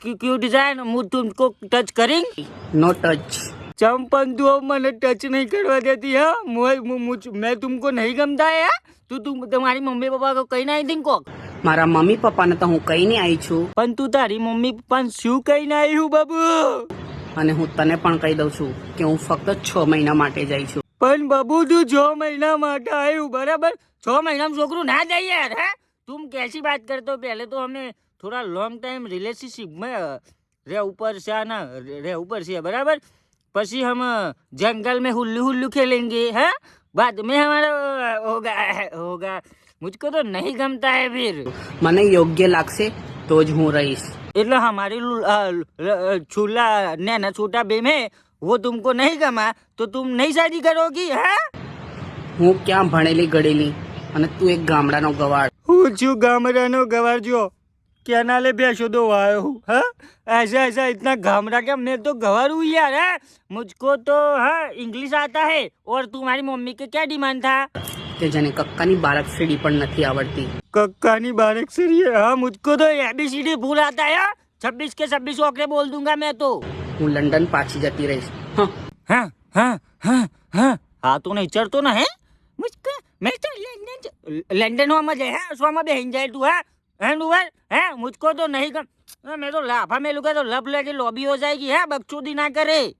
क्यों डिजाइन मुझ तुमको टच करेंगी? No touch. चंपन तू अब मैंने टच नहीं करवा देती है। मैं तुमको नहीं गमता है यार? तुम तुम्हारी मम्मी पापा को कहीं नहीं तुमको? મારા મમ્મી પપ્પાને તો હું કહીને આવી છું પણ તું તારી મમ્મી પપ્પાને શું કહીને આવી હું બાબુ? અને હું તને પણ કહી દઉં છું કે હું ફક્ત 6 મહિના માટે જઈ છું. પણ બાબુ તું 6 મહિના માટે આવ્યું बराबर? 6 महीना में छोकरू ना जाए यार है? तुम कैसी बात करते हो? पहले तो हमें थोड़ा लॉन्ग टाइम रिलेशनशिप में रे ऊपर से आना रे ऊपर से बराबर. पसी हम जंगल में हुल्लू हुल्लू खेलेंगे है, बाद में हमारा होगा. मुझको तो नहीं गमता है फिर. મને યોગ્ય લાગશે તો જ હું રહીશ. એટલે हमारी छूला नैना छोटा बेम है वो तुमको नहीं गमा तो तुम नहीं शादी करोगी है? હું ક્યાં ભણેલી ગળેલી અને તું એક ગામડાનો ગવાડ. હું છું ગામડાનો ગવાર જો कैनाले भैंसो दो आया हूँ है? ऐसा इतना घामरा क्या? मैं तो गवार हूँ यार है. मुझको तो हाँ इंग्लिश आता है. और तुम्हारी मम्मी के क्या डिमांड था? કે જેને કક્કાની બારાક્ષડી પણ નથી આવડતી. कक्कानी बारक्सरी है हाँ. मुझको तो ABCD भूल आता है. 26 के 26 ओकरे बोल दूंगा मैं तो. હું લંડન પાછી જતી રહીશ. હા हाँ तो नहीं चढ़तो ना है मुझको. मैं तो लंदन हो मजे है सो में बहन जाए तू है है मुझको तो नहीं कर. मैं तो लाफा में लूंगा तो लब लेके लॉबी हो जाएगी है. बकचोदी ना करे.